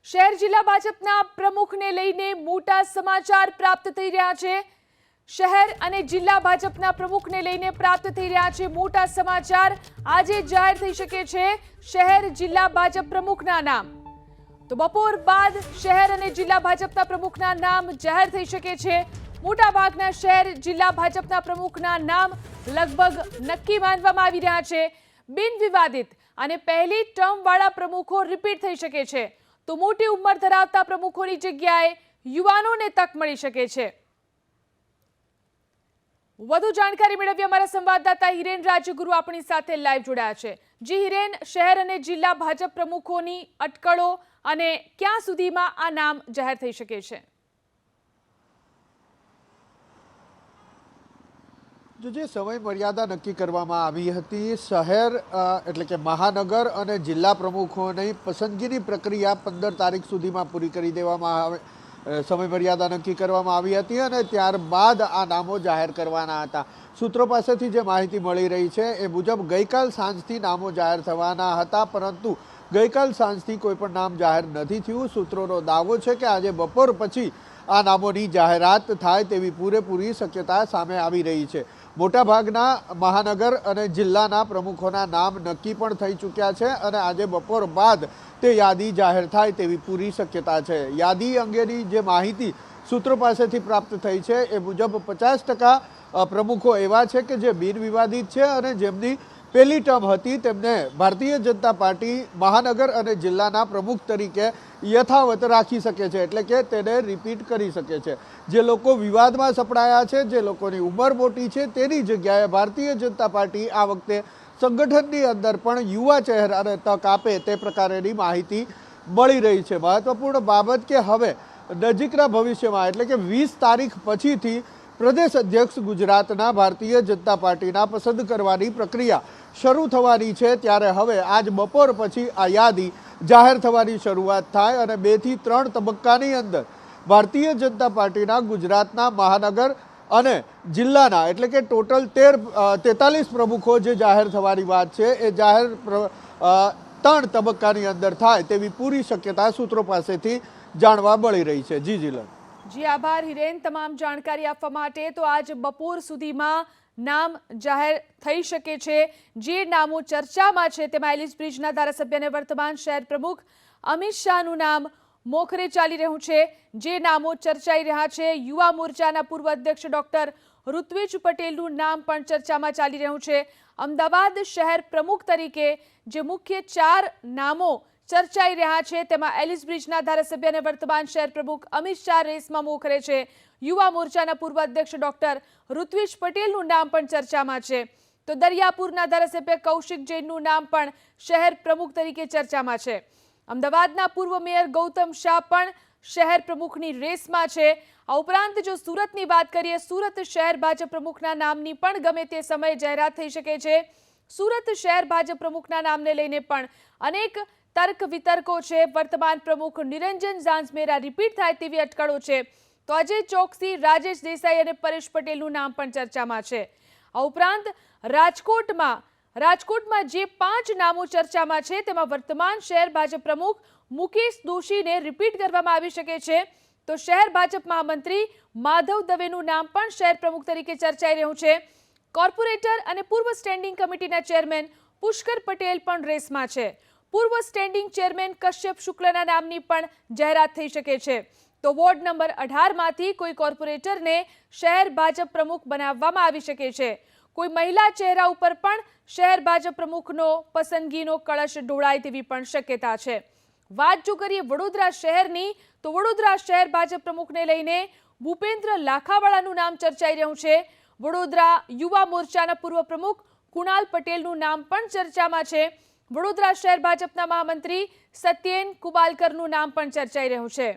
શહેર જિલ્લા ભાજપના પ્રમુખને લઈને મોટા સમાચાર પ્રાપ્ત થઈ રહ્યા છે। શહેર અને જિલ્લા ભાજપના પ્રમુખને લઈને પ્રાપ્ત થઈ રહ્યા છે મોટા સમાચાર। આજે જાહેર થઈ શકે છે શહેર જિલ્લા ભાજપ પ્રમુખના નામ। તો બપોર બાદ શહેર અને જિલ્લા ભાજપના પ્રમુખના નામ જાહેર થઈ શકે છે। મોટા ભાગના શહેર જિલ્લા ભાજપના પ્રમુખના નામ લગભગ નક્કી માનવામાં આવી રહ્યા છે। બિન વિવાદિત અને પહેલી ટર્મ વાળા પ્રમુખો રિપીટ થઈ શકે છે, તો મોટી ઉંમર ધરાવતા પ્રમુખોની જગ્યાએ યુવાનોને તક મળી શકે છે। વધુ જાણકારી મેળવી અમારા સંવાદદાતા હિરેન રાજગુરુ આપણી સાથે લાઈવ જોડાયા છે। જી હિરેન, શહેર અને જિલ્લા ભાજપ પ્રમુખોની અટકળો અને ક્યાં સુધીમાં આ નામ જાહેર થઈ શકે છે? જે સમય મર્યાદા નક્કી કરવામાં આવી હતી, શહેર એટલે કે મહાનગર અને જિલ્લા પ્રમુખોની પસંદગીની પ્રક્રિયા 15 તારીખ સુધીમાં પૂરી કરી દેવામાં આવે, સમય મર્યાદા નક્કી કરવામાં આવી હતી અને ત્યારબાદ આ નામો જાહેર કરવાના હતા। સૂત્રો પાસેથી જે માહિતી મળી રહી છે એ મુજબ ગઈકાલ સાંજથી નામો જાહેર થવાના હતા, પરંતુ ગઈકાલ સાંજથી કોઈ પણ નામ જાહેર નથી થયું। સૂત્રોનો દાવો છે કે આજે બપોર પછી આ નામોની જાહેરાત થાય તેવી પૂરેપૂરી શક્યતા સામે આવી રહી છે। મોટાભાગના મહાનગર અને જિલ્લાના પ્રમુખોના નામ નક્કી પણ થઈ ચૂક્યા છે અને આજે બપોર બાદ તે યાદી જાહેર થાય તેવી પૂરી શક્યતા છે। યાદી અંગેની જે માહિતી સૂત્રો પાસેથી પ્રાપ્ત થઈ છે એ મુજબ 50% પ્રમુખો એવા છે કે જે બિનવિવાદિત છે અને જેમની પહેલી ટર્મ હતી તેમને ભારતીય જનતા પાર્ટી મહાનગર અને જિલ્લાના પ્રમુખ તરીકે યથાવત રાખી શકે છે, એટલે કે તેને રિપીટ કરી શકે છે। જે લોકો વિવાદમાં સપડાયા છે, જે લોકોની ઉંમર મોટી છે, તેની જગ્યાએ ભારતીય જનતા પાર્ટી આ વખતે સંગઠનની અંદર પણ યુવા ચહેરાને તક આપે તે પ્રકારેની માહિતી મળી રહી છે। મહત્વપૂર્ણ બાબત કે હવે નજીકના ભવિષ્યમાં એટલે કે 20 તારીખ પછીથી પ્રદેશ અધ્યક્ષ ગુજરાતના ભારતીય જનતા પાર્ટીના પસંદ કરવાની પ્રક્રિયા શરૂ થવાની છે, ત્યારે હવે આજ બપોર પછી આ યાદી જાહેર થવાની શરૂઆત થાય અને 2 થી 3 તબક્કાની અંદર ભારતીય જનતા પાર્ટીના ગુજરાતના મહાનગર અને જિલ્લાના એટલે કે ટોટલ 43 પ્રમુખો જે જાહેર થવાની વાત છે એ જાહેર 3 તબક્કાની અંદર થાય તેવી પૂરી શક્યતા સૂત્રો પાસેથી જાણવા મળી રહી છે। જી જીલન। જી આભાર હિરેન, તમામ જાણકારી આપવા માટે। તો આજ બપોર સુધીમાં નામ જાહેર થઈ શકે છે। જે નામો ચર્ચામાં છે તેમાં એલિસ બ્રિજના ધારાસભ્ય અને વર્તમાન શહેર પ્રમુખ અમિત શાહનું નામ મોખરે ચાલી રહ્યું છે। જે નામો ચર્ચાઈ રહ્યા છે, યુવા મોરચાના પૂર્વ અધ્યક્ષ ડોક્ટર ઋત્વિજ પટેલનું નામ પણ ચર્ચામાં ચાલી રહ્યું છે। અમદાવાદ શહેર પ્રમુખ તરીકે જે મુખ્ય 4 નામો ચર્ચાઈ રહ્યા છે તેમાં એલિસ બ્રિજના ધારાસભ્ય અને વર્તમાન શહેર પ્રમુખ અમિત શાહ રેસમાં મોખરે છે। યુવા મોરચાના પૂર્વ અધ્યક્ષ ડોક્ટર ઋત્વિજ પટેલનું નામ પણ ચર્ચામાં છે। તો દરિયાપુરના ધારાસભ્ય કૌશિક જૈનનું નામ પણ શહેર પ્રમુખ તરીકે ચર્ચામાં છે। અમદાવાદના પૂર્વ મેયર ગૌતમ શાહ પણ શહેર પ્રમુખની રેસમાં છે। આ ઉપરાંત જો સુરતની વાત કરીએ, સુરત શહેર ભાજપ પ્રમુખના નામની પણ ગમે તે સમયે જાહેરાત થઈ શકે છે। સુરત શહેર ભાજપ પ્રમુખના નામને લઈને પણ અનેક તર્ક વિતર્કો છે। વર્તમાન પ્રમુખ નિરંજન ઝાંઝમેરા રિપીટ થાય તેવી અટકળો છે, તો અજય ચોકસી, રાજેશ દેસાઈ અને પરેશ પટેલનું નામ પણ ચર્ચામાં છે। આ ઉપરાંત રાજકોટમાં જે 5 નામો ચર્ચામાં છે તેમાં વર્તમાન શહેર ભાજપ પ્રમુખ મુકેશ દોશીને રિપીટ કરવામાં આવી શકે છે, તો શહેર ભાજપ મહામંત્રી માધવ દવેનું નામ પણ શહેર પ્રમુખ તરીકે ચર્ચાઈ રહ્યું છે। કોર્પોરેટર અને પૂર્વ સ્ટેન્ડિંગ કમિટીના ચેરમેન પુષ્કર પટેલ પણ રેસમાં છે। પૂર્વ સ્ટેન્ડિંગ ચેરમેન કશ્યપ શુક્લના નામની પણ જાહેરાત થઈ શકે છે, તો વોર્ડ નંબર 18માંથી કોઈ કોર્પોરેટરને શહેર ભાજપ પ્રમુખ બનાવવામાં આવી શકે છે। કોઈ મહિલા ચહેરા ઉપર પણ શહેર ભાજપ પ્રમુખનો પસંદગીનો કળશ ઢોળાય તેવી પણ શક્યતા છે। વાત જો કરીએ વડોદરા શહેરની, તો વડોદરા શહેર ભાજપ પ્રમુખને લઈને ભૂપેન્દ્ર લાખાવાળાનું નામ ચર્ચાઈ રહ્યું છે। વડોદરા યુવા મોરચાના પૂર્વ પ્રમુખ કુણાલ પટેલનું નામ પણ ચર્ચામાં છે। વડોદરા શહેર ભાજપના મહામંત્રી સત્યેન કુબાલકરનું નામ પણ ચર્ચાઈ રહ્યું છે।